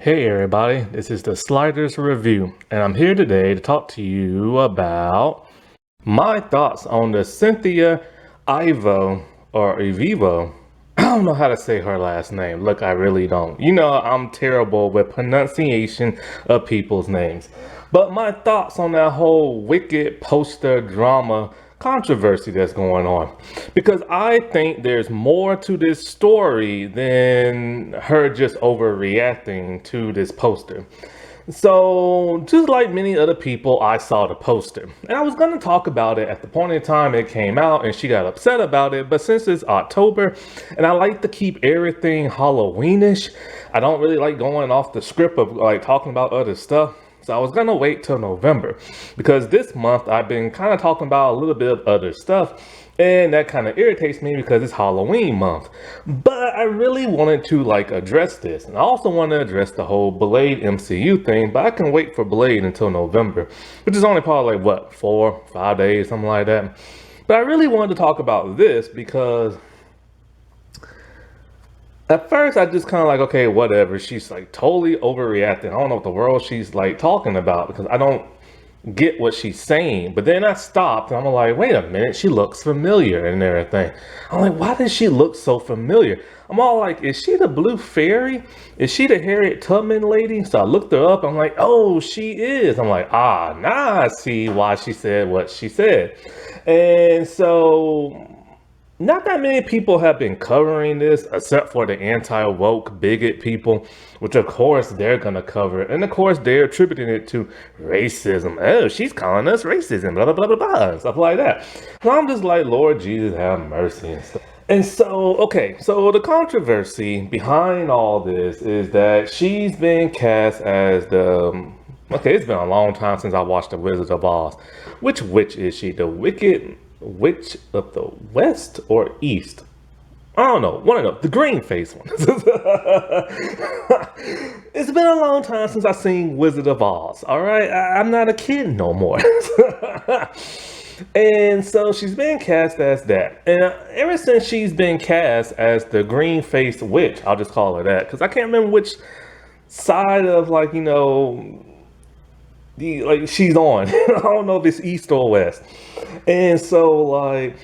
Hey everybody, this is the Sliders Review, and I'm here today to talk to you about my thoughts on the Cynthia Ivo or Evivo. I don't know how to say her last name. Look, I really don't. You know, I'm terrible with pronunciation of people's names. But my thoughts on that whole Wicked poster drama controversy that's going on. Because I think there's more to this story than her just overreacting to this poster. So, just like many other people, I saw the poster. And I was going to talk about it at the point in time it came out, and she got upset about it. But since it's October, and I like to keep everything Halloweenish, I don't really like going off the script of like talking about other stuff. So I was going to wait till November because this month I've been kind of talking about a little bit of other stuff. And that kind of irritates me because it's Halloween month. But I really wanted to like address this. And I also want to address the whole Blade MCU thing. But I can wait for Blade until November, which is only probably like what, 4-5 days, something like that. But I really wanted to talk about this because at first I just kind of like, okay, whatever. She's like totally overreacting. I don't know what the world she's like talking about because I don't get what she's saying. But then I stopped and I'm like, wait a minute, she looks familiar and everything. I'm like, why does she look so familiar? I'm all like, is she the blue fairy? Is she the Harriet Tubman lady? So I looked her up. I'm like, oh, she is. I'm like, now I see why she said what she said. And so not that many people have been covering this except for the anti-woke bigot people, which of course they're gonna cover it. And of course they're attributing it to racism. Oh, she's calling us racism, blah, blah, blah, blah, blah, and stuff like that. So I'm just like, Lord Jesus, have mercy and stuff. And so, okay, so the controversy behind all this is that she's been cast as the, okay, it's been a long time since I watched The Wizard of Oz. Which witch is she? The Wicked Witch of the West or East? I don't know. One of them. The green face one. It's been a long time since I've seen Wizard of Oz. All right. I'm not a kid no more. And so she's been cast as that. And ever since she's been cast as the green faced witch, I'll just call her that. Because I can't remember which side of like, like she's on. I don't know if it's east or west. And so like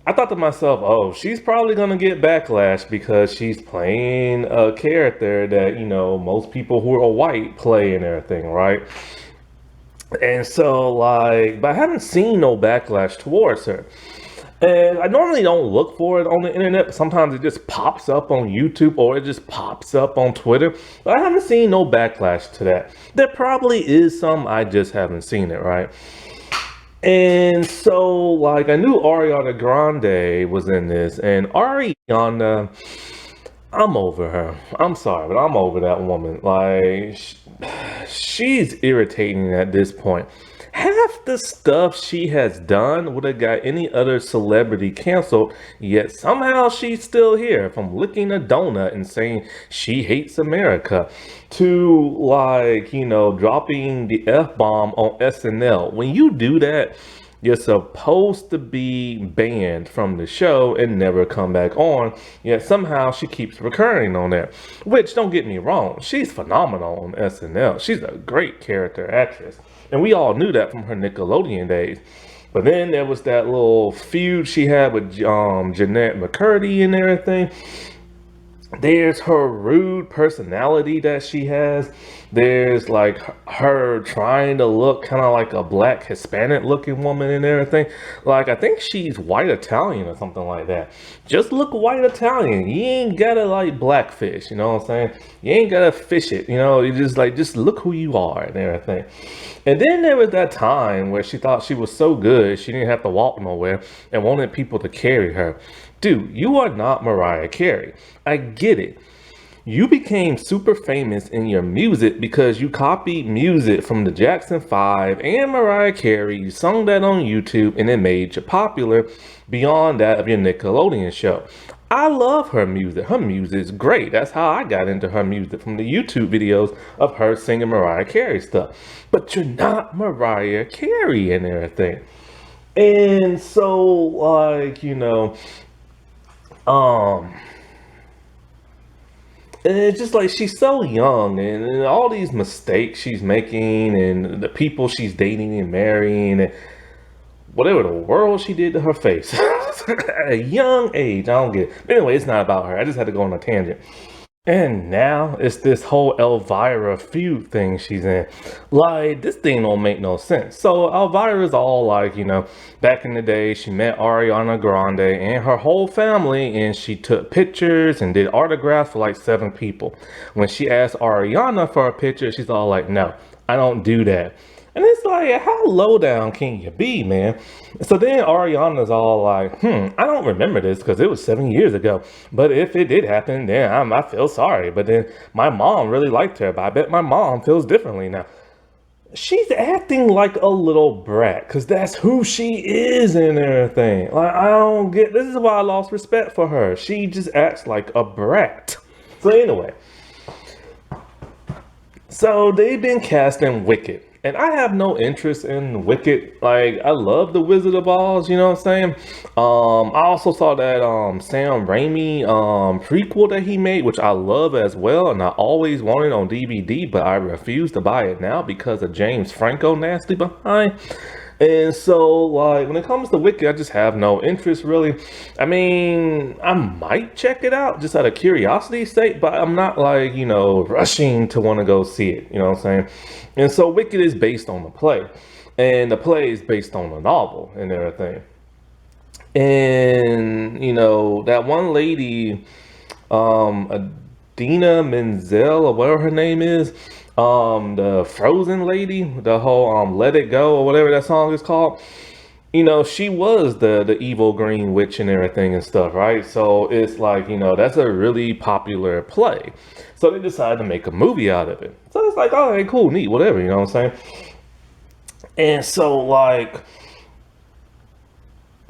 I thought to myself, oh, she's probably gonna get backlash because she's playing a character that, most people who are white play and everything, right? And so like, but I haven't seen no backlash towards her. And I normally don't look for it on the internet, but sometimes it just pops up on YouTube or it just pops up on Twitter. But I haven't seen no backlash to that. There probably is some, I just haven't seen it, right? And so, like, I knew Ariana Grande was in this, and Ariana, I'm over her. I'm sorry, but I'm over that woman. Like, she's irritating at this point. Half the stuff she has done would have got any other celebrity canceled, yet somehow she's still here. From licking a donut and saying she hates America to like, dropping the F-bomb on SNL. When you do that, you're supposed to be banned from the show and never come back on, yet somehow she keeps recurring on that. Which, don't get me wrong, she's phenomenal on SNL. She's a great character actress. And we all knew that from her Nickelodeon days. But then there was that little feud she had with Jeanette McCurdy and everything. There's her rude personality that she has. There's like her trying to look kind of like a black Hispanic looking woman and everything. Like, I think she's white Italian or something like that. Just look white Italian. You ain't gotta like blackfish, you know what I'm saying? You ain't gotta fish it, you just like, just look who you are and everything. And then there was that time where she thought she was so good she didn't have to walk nowhere and wanted people to carry her. Dude, you are not Mariah Carey. I get it. You became super famous in your music because you copied music from the Jackson 5 and Mariah Carey. You sung that on YouTube and it made you popular beyond that of your Nickelodeon show. I love her music. Her music is great. That's how I got into her music, from the YouTube videos of her singing Mariah Carey stuff. But you're not Mariah Carey and everything. And so, like, um, And it's just like she's so young, and all these mistakes she's making, and the people she's dating and marrying, and whatever the world she did to her face at a young age. I don't get it. But anyway, it's not about her. I just had to go on a tangent. And now it's this whole Elvira feud thing she's in. Like, this thing don't make no sense. So Elvira's all like, back in the day, she met Ariana Grande and her whole family, and she took pictures and did autographs for like 7 people. When she asked Ariana for a picture, she's all like, no, I don't do that. And it's like, how low down can you be, man? So then Ariana's all like, I don't remember this because it was 7 years ago. But if it did happen, then I feel sorry. But then my mom really liked her, but I bet my mom feels differently now. She's acting like a little brat because that's who she is and everything. Like, I don't get, this is why I lost respect for her. She just acts like a brat. So anyway, so they've been casting Wicked. And I have no interest in Wicked. Like, I love The Wizard of Oz, you know what I'm saying? I also saw that Sam Raimi prequel that he made, which I love as well, and I always wanted on DVD, but I refuse to buy it now because of James Franco nasty behind. And so, like, when it comes to Wicked, I just have no interest, really. I mean, I might check it out just out of curiosity's sake, but I'm not, like, rushing to want to go see it, you know what I'm saying? And so, Wicked is based on the play, and the play is based on a novel and everything. And, that one lady, Adina Menzel, or whatever her name is, the Frozen lady, the whole Let It Go or whatever that song is called, she was the evil green witch and everything and stuff, right? So it's like, that's a really popular play. So they decided to make a movie out of it. So it's like, oh, hey, cool, neat, whatever, you know what I'm saying? And so, like,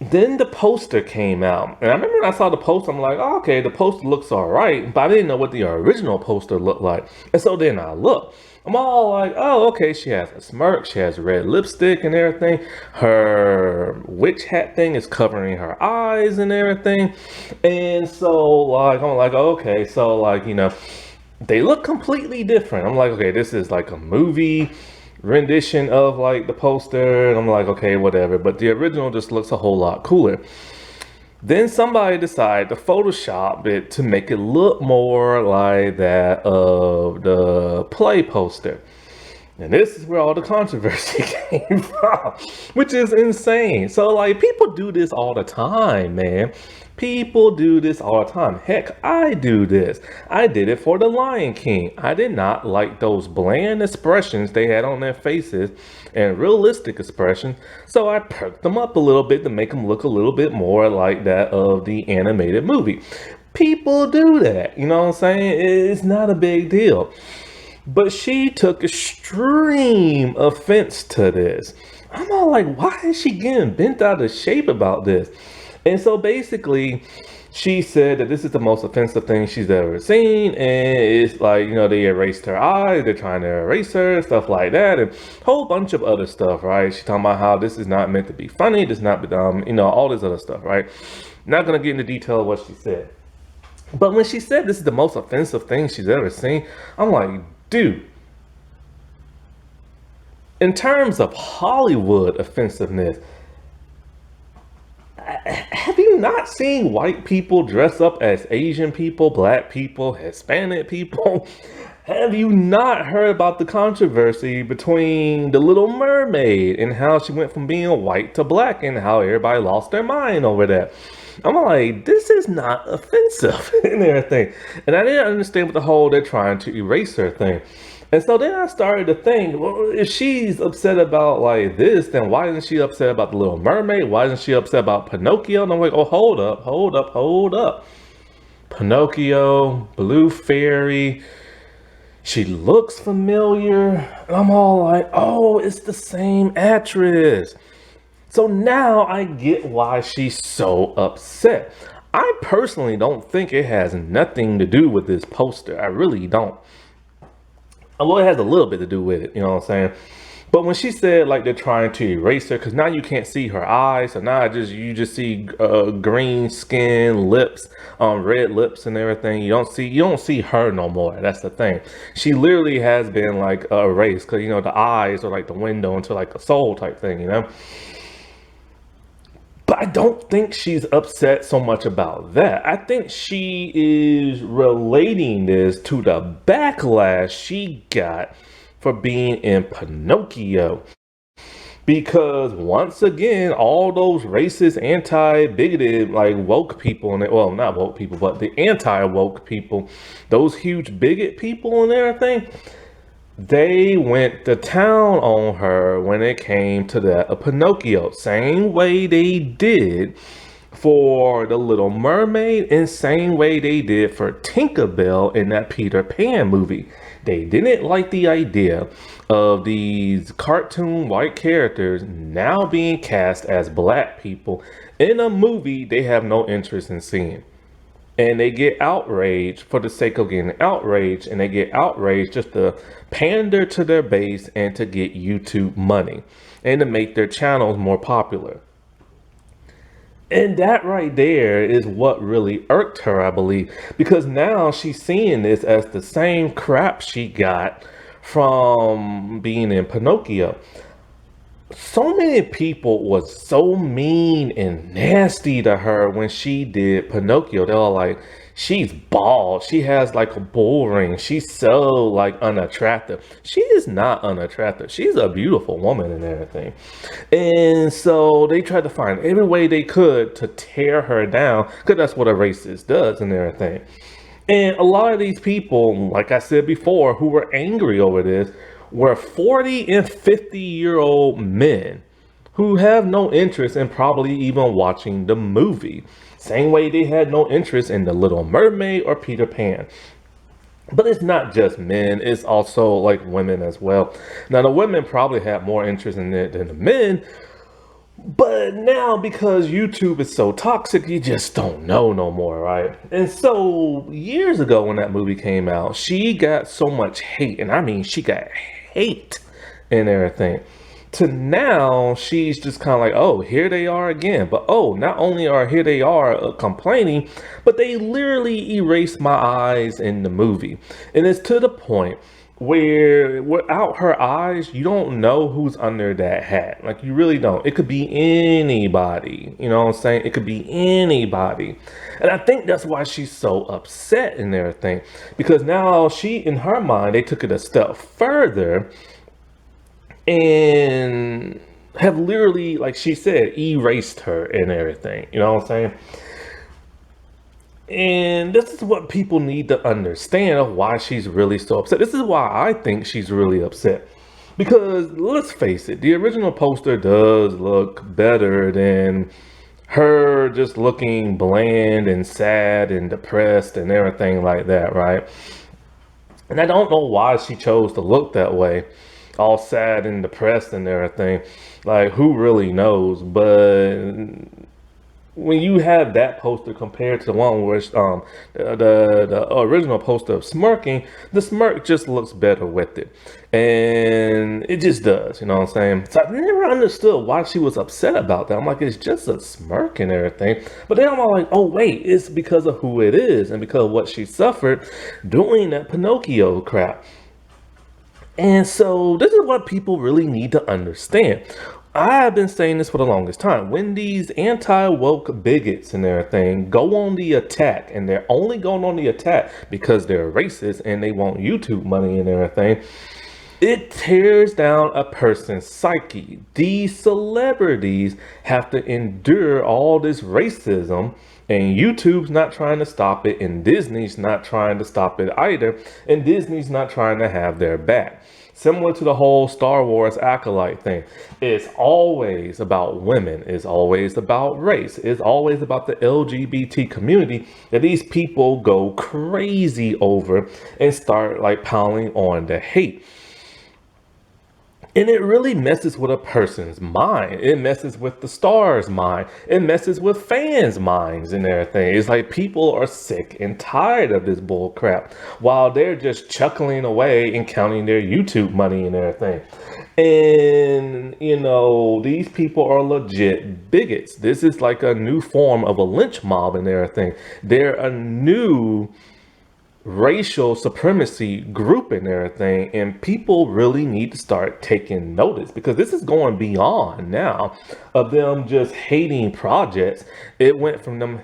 then the poster came out, and I remember when I saw the poster, I'm like, oh, okay, the poster looks all right, but I didn't know what the original poster looked like. And so then I look, I'm all like, oh, okay, she has a smirk, she has red lipstick and everything, her witch hat thing is covering her eyes and everything. And so, like, I'm like, okay, so, like, they look completely different. I'm like, okay, this is like a movie rendition of like the poster, and I'm like, okay, whatever, but the original just looks a whole lot cooler. Then somebody decided to Photoshop it to make it look more like that of the play poster. And this is where all the controversy came from, which is insane. So, like, people do this all the time, man. People do this all the time. Heck, I do this. I did it for The Lion King. I did not like those bland expressions they had on their faces and realistic expressions, so I perked them up a little bit to make them look a little bit more like that of the animated movie. People do that, you know what I'm saying? It's not a big deal. But she took extreme offense to this. I'm all like, why is she getting bent out of shape about this? And so basically, she said that this is the most offensive thing she's ever seen. And it's like, they erased her eyes. They're trying to erase her, stuff like that. And a whole bunch of other stuff, right? She's talking about how this is not meant to be funny. This is not, all this other stuff, right? Not going to get into detail of what she said. But when she said this is the most offensive thing she's ever seen, I'm like, dude, in terms of Hollywood offensiveness, have you not seen white people dress up as Asian people, black people, Hispanic people? Have you not heard about the controversy between The Little Mermaid and how she went from being white to black and how everybody lost their mind over that? I'm like, this is not offensive and everything. And I didn't understand what the whole they're trying to erase her thing. And so then I started to think, well, if she's upset about like this, then why isn't she upset about The Little Mermaid? Why isn't she upset about Pinocchio? And I'm like, oh, hold up. Pinocchio, Blue Fairy, she looks familiar. And I'm all like, oh, it's the same actress. So now I get why she's so upset. I personally don't think it has nothing to do with this poster. I really don't. Well, it has a little bit to do with it, you know what I'm saying? But when she said like they're trying to erase her, because now you can't see her eyes, so now you just see green skin, lips, red lips, and everything. You don't see her no more. That's the thing. She literally has been like erased, because the eyes are like the window into like a soul type thing. But I don't think she's upset so much about that. I think she is relating this to the backlash she got for being in Pinocchio. Because once again, all those racist, anti-bigoted, like woke people, and well, not woke people, but the anti-woke people, those huge bigot people and everything, they went to town on her when it came to that of Pinocchio. Same way they did for the Little Mermaid, and same way they did for Tinkerbell in that Peter Pan movie. They didn't like the idea of these cartoon white characters now being cast as black people in a movie they have no interest in seeing. And they get outraged for the sake of getting outraged, and they get outraged just to pander to their base and to get YouTube money and to make their channels more popular. And that right there is what really irked her, I believe, because now she's seeing this as the same crap she got from being in Pinocchio. So many people was so mean and nasty to her when she did Pinocchio. They were like, she's bald, she has like a bull ring, she's so like unattractive. She is not unattractive, she's a beautiful woman and everything. And so they tried to find every way they could to tear her down, because that's what a racist does and everything. And a lot of these people, like I said before, who were angry over this were 40 and 50-year-old men who have no interest in probably even watching the movie. Same way they had no interest in The Little Mermaid or Peter Pan. But it's not just men, it's also like women as well. Now the women probably had more interest in it than the men, but now because YouTube is so toxic, you just don't know no more, right? And so years ago when that movie came out, she got so much hate, and I mean she got hate and everything, to now she's just kind of like, oh, here they are again. But oh, not only are here they are complaining, but they literally erased my eyes in the movie. And it's to the point where without her eyes, you don't know who's under that hat. Like, you really don't. It could be anybody, you know what I'm saying? It could be anybody. And I think that's why she's so upset and everything, because now she, in her mind, they took it a step further and have literally, like she said, erased her and everything, you know what I'm saying? And this is what people need to understand of why she's really so upset. This is why I think she's really upset. Because let's face it, the original poster does look better than her just looking bland and sad and depressed and everything like that, right? And I don't know why she chose to look that way, all sad and depressed and everything. Like, who really knows? But when you have that poster compared to the one where the original poster of smirking, the smirk just looks better with it. And it just does, you know what I'm saying? So I've never understood why she was upset about that. I'm like, it's just a smirk and everything. But then I'm all like, oh wait, it's because of who it is and because of what she suffered doing that Pinocchio crap. And so this is what people really need to understand. I've been saying this for the longest time. When these anti-woke bigots and everything go on the attack, and they're only going on the attack because they're racist and they want YouTube money and everything, it tears down a person's psyche. These celebrities have to endure all this racism, and YouTube's not trying to stop it, and Disney's not trying to stop it either, and Disney's not trying to have their back. Similar to the whole Star Wars acolyte thing. It's always about women. It's always about race. It's always about the LGBT community that these people go crazy over and start like piling on the hate. And it really messes with a person's mind. It messes with the star's mind. It messes with fans' minds and everything. It's like people are sick and tired of this bull crap while they're just chuckling away and counting their YouTube money and everything. And, these people are legit bigots. This is like a new form of a lynch mob and everything. They're a new racial supremacy group and everything, and people really need to start taking notice, because this is going beyond now of them just hating projects. It went from them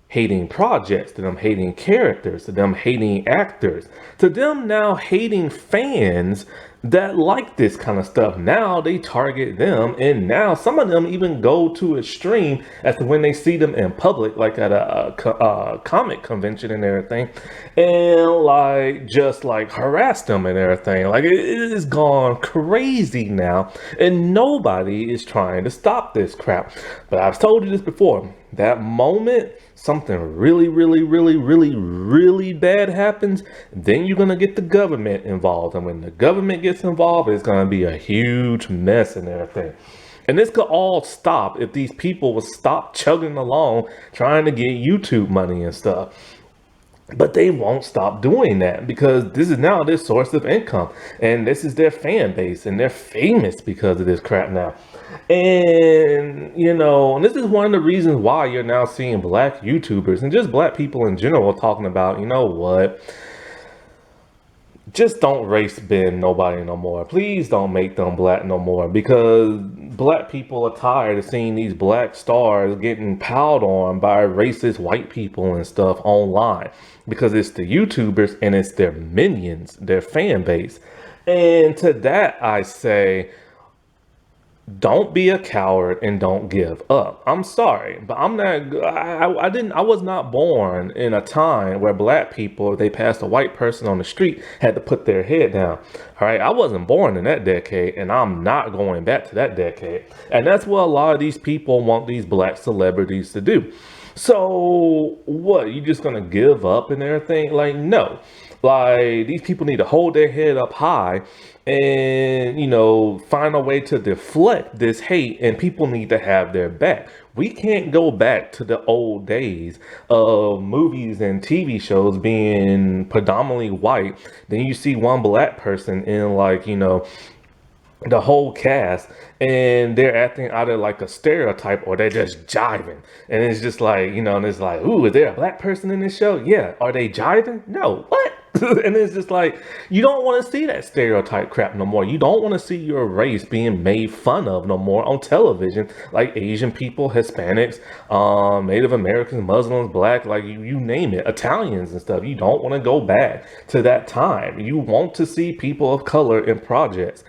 hating projects to them hating characters to them hating actors to them now hating fans that like this kind of stuff. Now they target them, and now some of them even go to extreme as to when they see them in public, like at a comic convention and everything, and like just like harass them and everything. Like it is gone crazy now, and nobody is trying to stop this crap. But I've told you this before, that moment something really, really, really, really, really bad happens, then you're going to get the government involved. And when the government gets involved, it's going to be a huge mess and everything. And this could all stop if these people would stop chugging along trying to get YouTube money and stuff. But they won't stop doing that, because this is now their source of income, and this is their fan base, and they're famous because of this crap now. And and this is one of the reasons why you're now seeing black YouTubers and just black people in general talking about, what, just don't race bend nobody no more. Please don't make them black no more, because black people are tired of seeing these black stars getting piled on by racist white people and stuff online, because it's the YouTubers and it's their minions, their fan base. And to that I say, don't be a coward and don't give up. I'm sorry, but I was not born in a time where black people, if they passed a white person on the street, had to put their head down. All right. I wasn't born in that decade, and I'm not going back to that decade. And that's what a lot of these people want these black celebrities to do. So what, you just gonna give up and everything? Like, no. Like, these people need to hold their head up high and, find a way to deflect this hate, and people need to have their back. We can't go back to the old days of movies and TV shows being predominantly white. Then you see one black person in, like, the whole cast, and they're acting either like a stereotype or they're just jiving. And it's just like, and it's like, ooh, is there a black person in this show? Yeah. Are they jiving? No. What? And it's just like, you don't want to see that stereotype crap no more. You don't want to see your race being made fun of no more on television, like Asian people, Hispanics, Native Americans, Muslims, black, like you name it, Italians and stuff. You don't want to go back to that time. You want to see people of color in projects.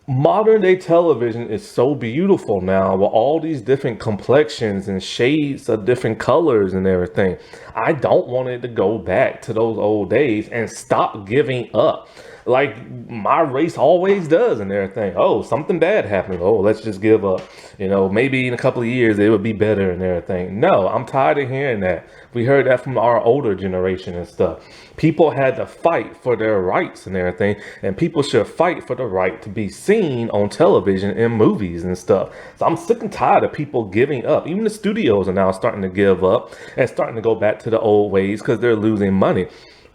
Modern day television is so beautiful now, with all these different complexions and shades of different colors and everything. I don't want it to go back to those old days and stop giving up like my race always does and everything. Oh, something bad happened. Oh, let's just give up. Maybe in a couple of years it would be better and everything. No, I'm tired of hearing that. We heard that from our older generation and stuff. People had to fight for their rights and everything, and people should fight for the right to be seen on television and movies and stuff. So I'm sick and tired of people giving up. Even the studios are now starting to give up and starting to go back to the old ways because they're losing money.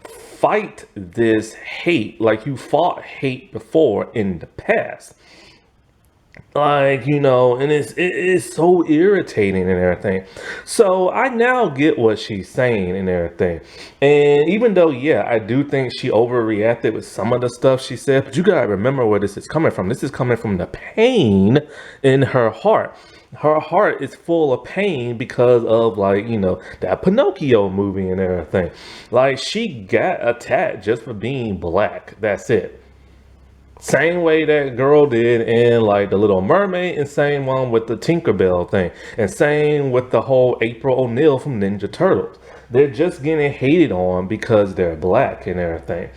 Fight this hate like you fought hate before in the past. Like, and it is so irritating and everything. So I now get what she's saying and everything. And even though, yeah, I do think she overreacted with some of the stuff she said, but you gotta remember where this is coming from. This is coming from the pain in her heart. Her heart is full of pain because of, like, that Pinocchio movie and everything. Like, she got attacked just for being black. That's it. Same way that girl did in, like, The Little Mermaid, and same one with the Tinkerbell thing, and same with the whole April O'Neil from Ninja Turtles. They're just getting hated on because they're black and everything.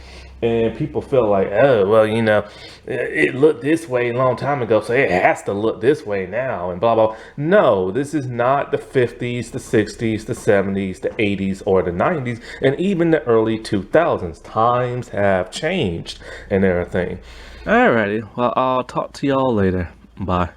And people feel like, oh, well, you know, it looked this way a long time ago, so it has to look this way now, and blah, blah. No, this is not the 50s, the 60s, the 70s, the 80s, or the 90s, and even the early 2000s. Times have changed and everything. Alrighty, well, I'll talk to y'all later. Bye.